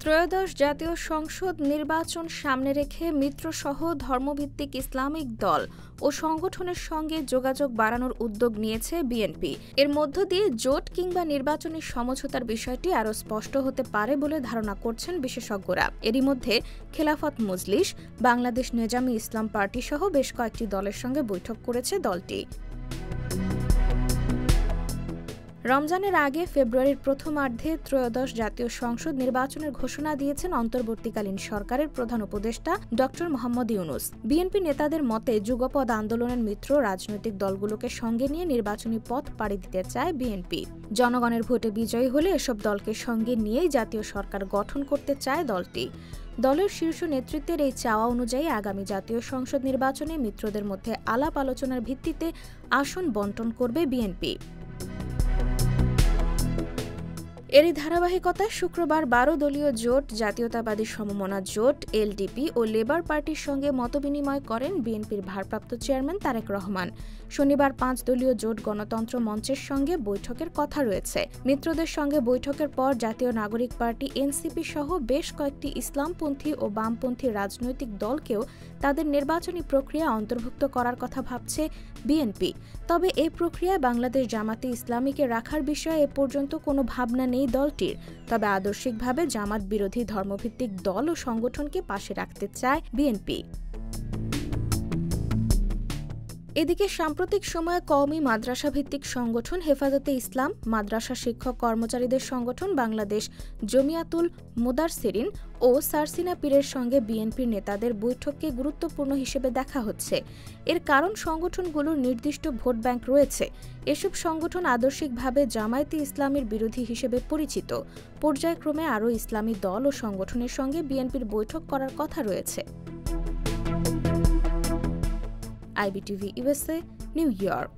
ত্রয়োদশ জাতীয় সংসদ নির্বাচন সামনে রেখে মিত্রসহ ধর্মভিত্তিক ইসলামিক দল ও সংগঠনের সঙ্গে যোগাযোগ বাড়ানোর উদ্যোগ নিয়েছে বিএনপি। এর মধ্য দিয়ে জোট কিংবা নির্বাচনী সমঝোতার বিষয়টি আরও স্পষ্ট হতে পারে বলে ধারণা করছেন বিশেষজ্ঞরা। এরই মধ্যে খেলাফত মজলিস, বাংলাদেশ নেজামী ইসলাম পার্টি সহ বেশ কয়েকটি দলের সঙ্গে বৈঠক করেছে দলটি। রমজানের আগে ফেব্রুয়ারির প্রথমার্ধে ত্রয়োদশ জাতীয় সংসদ নির্বাচনের ঘোষণা দিয়েছেন অন্তর্বর্তীকালীন সরকারের প্রধান উপদেষ্টা ড মোহাম্মদ ইউনূস। বিএনপি নেতাদের মতে যুগপৎ আন্দোলনের মিত্র রাজনৈতিক দলগুলোকে সঙ্গে নিয়ে নির্বাচনী পথ পাড়ি দিতে চায় বিএনপি। জনগণের ভোটে বিজয়ী হলে এসব দলকে সঙ্গে নিয়েই জাতীয় সরকার গঠন করতে চায় দলটি। দলের শীর্ষ নেতৃত্বের এই চাওয়া অনুযায়ী আগামী জাতীয় সংসদ নির্বাচনে মিত্রদের মধ্যে আলাপ আলোচনার ভিত্তিতে আসন বণ্টন করবে বিএনপি। এরই ধারাবাহিকতায় শুক্রবার ১২ দলীয় জোট জাতীয়তাবাদী সমমনা জোট এলডিপি ও লেবার পার্টির সঙ্গে মতবিনিময় করেন বিএনপির ভারপ্রাপ্ত চেয়ারম্যান তারেক রহমান। শনিবার ৫ দলীয় জোট গণতন্ত্র মঞ্চের সঙ্গে বৈঠকের কথা রয়েছে। মিত্রদের সঙ্গে বৈঠকের পর জাতীয় নাগরিক পার্টি এনসিপি সহ বেশ কয়েকটি ইসলামপন্থী ও বামপন্থী রাজনৈতিক দলকেও তাদের নির্বাচনী প্রক্রিয়া অন্তর্ভুক্ত করার কথা ভাবছে বিএনপি। তবে এই প্রক্রিয়ায় বাংলাদেশ জামাতে ইসলামীকে রাখার বিষয়ে এ পর্যন্ত কোনো ভাবনা নেই দলটির। তবে আদর্শিকভাবে জামাত বিরোধী ধর্মভিত্তিক দল ও সংগঠনকে পাশে রাখতে চায় বিএনপি। এদিকে সাম্প্রতিক সময়ে কওমি মাদ্রাসা ভিত্তিক সংগঠন হেফাজতে ইসলাম, মাদ্রাসা শিক্ষক কর্মচারীদের সংগঠন বাংলাদেশ জমিয়াতুল মুদারসিরিন ও সারসিনা পীরের সঙ্গে বিএনপির নেতাদের বৈঠককে গুরুত্বপূর্ণ হিসেবে দেখা হচ্ছে। এর কারণ সংগঠনগুলোর নির্দিষ্ট ভোট ব্যাংক রয়েছে। এসব সংগঠন আদর্শিকভাবে জামায়াতে ইসলামীর বিরোধী হিসেবে পরিচিত। পর্যায়ক্রমে আরও ইসলামী দল ও সংগঠনের সঙ্গে বিএনপির বৈঠক করার কথা রয়েছে। IBTV USA, new York.